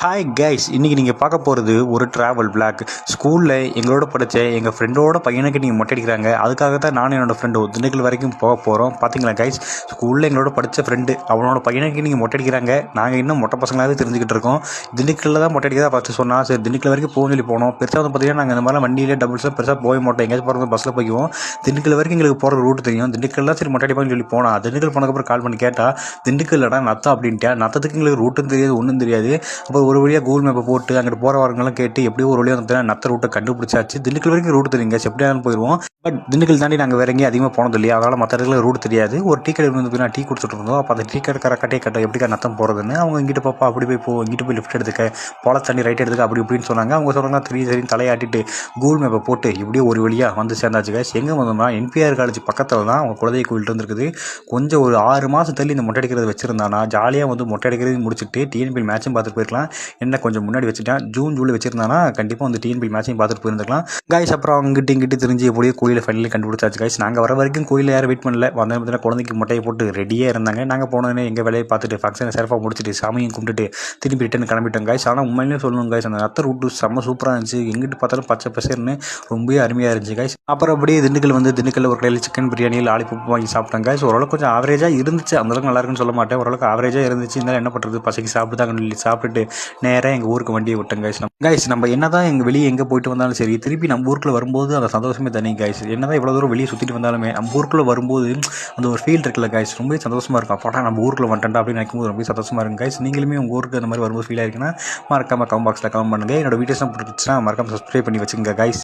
Hi guys, இன்றைக்கி நீங்கள் பார்க்க போகிறது ஒரு ட்ராவல் பிளாக். ஸ்கூலில் எங்களோட படித்த எங்கள் ஃப்ரெண்டோட பையனுக்கு நீங்கள் மொட்டை அடிக்கிறாங்க. அதுக்காக தான் நானும் என்னோடய ஃப்ரெண்டு திண்டுக்கல் வரைக்கும் போக போகிறோம். பார்த்தீங்களா கைஸ், ஸ்கூலில் எங்களோட படித்த ஃப்ரெண்டு அவனோட பையனுக்கு நீங்கள் மொட்டை அடிக்கிறாங்க. நாங்கள் இன்னும் மொட்டை பசங்களாகவே தெரிஞ்சுக்கிட்டு இருக்கோம். திண்டுக்கல்லில் தான் மொட்டை அடிக்கிறதா ஃபஸ்ட்டு சொன்னால், சரி திண்டுக்கல் வரைக்கும் போகணும்னு சொல்லி போனோம். பெருசாக வந்து பார்த்தீங்கன்னா நாங்கள் இந்த மாதிரிலாம் வண்டியில் டபுள்ஸாக பெருசாக போக மாட்டோம். எங்கேயாச்சும் போகிறது பஸ்ஸில் போய்க்குவோம். திண்டுக்கல் வரைக்கும் எங்களுக்கு போகிற ரூட் தெரியும். திண்டுக்கல்லாம் சரி மொட்டை அடிப்பான்னு சொல்லி போனால், திண்டுக்கல் போனதுக்கப்புறம் கால் பண்ணி கேட்டால் திண்டுக்கல்லடா நத்தம் அப்படின்ட்டேன். நத்தத்துக்கு எங்களுக்கு ரூட்டும் தெரியாது, ஒன்றும் தெரியாது. அப்புறம் ஒரு வழியாக கூகுள் மேப்பை போட்டு அங்கிட்டு போகிற வரவங்களாம் கேட்டு எப்படியோ ஒரு வழியாக வந்து நத்த ரூட்டை கண்டுபிடிச்சாச்சு. திண்டுக்கல் வரைக்கும் ரூட் தெரியுங்க, எப்படியாலும் போயிடுவோம். பட் திண்டுக்கல் தாண்டி நாங்கள் வேற எங்கேயும் அதிகமாக போனது இல்லையா, அதனால் மற்ற இடத்துல ரூட் தெரியாது. ஒரு டீ கடை வந்து டீ குடிச்சிட்டு இருந்தோம். அப்போ அந்த டீ கடை கரெக்டாக கேட்டோம் எப்படிக்கா நத்தம் போகிறதுன்னு. அவங்க இங்கிட்டு பாப்பா அப்படி போய் இங்கிட்டு போய் லெஃப்ட் எடுத்துக்க, போல தண்ணி ரைட் எடுத்துக்க அப்படி இப்படின்னு சொன்னாங்க. அவங்க சொன்னாங்க சரின்னு தலையாட்டிட்டு கூகுள் மேப்பை போட்டு இப்படியே ஒரு வழியாக வந்து சேர்ந்தாச்சு கைஸ். எங்கே வந்தோம்னா என்பிஆர் காலேஜ் பக்கத்தில் தான் அவங்க குலதெய்வ கோயில் இருந்துருக்குது. கொஞ்சம் ஒரு 6 மாதம் தள்ளி இந்த மொட்டை அடிக்கிறது வச்சிருந்தானா ஜாலியாக வந்து மொட்டை அடிக்கிறது முடிச்சுட்டு டிஎன்பிஎல் மேட்சும் பார்த்துட்டு போயிருக்கலாம். என்ன கொஞ்சம் முன்னாடி வச்சுட்டேன், ஜூன் ஜூலை வச்சிருந்தானா கண்டிப்பாக வந்து டிஎன்பிஎல் மேட்சையும் பார்த்துட்டு போயிருந்துக்கலாம் கைஸ். அப்புறம் அங்கிட்டு இங்கிட்டு தெரிஞ்சு எப்படியோ கோயிலை ஃபைனலி கண்டுபிடிச்சாச்சு கைஸ். நாங்கள் வர வரைக்கும் கோயிலில் யாரும் வெயிட் பண்ணல. வந்த பார்த்தீங்கன்னா குழந்தைக்கு மொட்டையை போட்டு ரெடியாக இருந்தாங்க. நாங்கள் போனோடனே எங்கள் வேலையை பார்த்துட்டு ஃபங்க்ஷனை சிறப்பாக முடிச்சுட்டு சாமியும் கும்பிட்டுட்டு திரும்பி ரிட்டன் கிளம்பிட்டோம் கைஸ். ஆனால் உண்மையிலேயே சொல்லணும் கைஸ், அந்த நத்த ரூட்டு செம்ம சூப்பராக இருந்துச்சு. எங்கிட்டு பார்த்தாலும் பச்சை பசேர்னு ரொம்பவே அருமையாக இருந்துச்சு கைஸ். அப்புறம் அப்படியே திண்டுக்கல் ஒரு கடையில் சிக்கன் பிரியாணி லாலிபப் வாங்கி சாப்பிட்டாங்க கைஸ். ஓரளவுக்கு கொஞ்சம் ஆவரேஜாக இருந்துச்சு, அந்தளவுக்கு நல்லா இருக்குன்னு சொல்ல மாட்டேன், ஓரளவுக்கு ஆவரேஜாக இருந்துச்சு. இருந்தாலும் என்ன பண்ணுறது, பசங்க சாப்பிட்டு சாப்பிட்டுட்டு நேராக எங்கள் ஊருக்கு வண்டியை விட்டோம் கைஸ். நம்ம என்ன தான் எங்கள் வெளியே எங்கே போயிட்டு வந்தாலும் சரி, திருப்பி நம்ம ஊருக்குள்ளே வரும்போது அந்த சந்தோஷமே தனி கைஸ். என்ன தான் இவ்வளோ தூரம் வெளியே சுற்றிட்டு வந்தாலுமே நம்ம ஊருக்குள்ளே வரும்போது அந்த ஒரு ஃபீல் இருக்குல்ல கைஸ், ரொம்ப சந்தோஷமாக இருக்கும். அப்போட்டா நம்ம ஊருக்குள்ளே வந்துட்டா அப்படின்னு நினைக்கும்போது ரொம்ப சந்தோஷமாக இருக்கும் கைஸ். நீங்களுமே உங்கள் ஊருக்கு அந்த மாதிரி வரும்போது ஃபீல் ஆயிருக்குன்னா மறக்காம கமெண்ட் பாக்ஸில் கமெண்ட் பண்ணுங்கள். என்னோட வீடியோஸ்லாம் பிடிச்சிச்சுன்னா மறக்காம சப்ஸ்கிரைப் பண்ணி வச்சுக்கோங்க கைஸ்.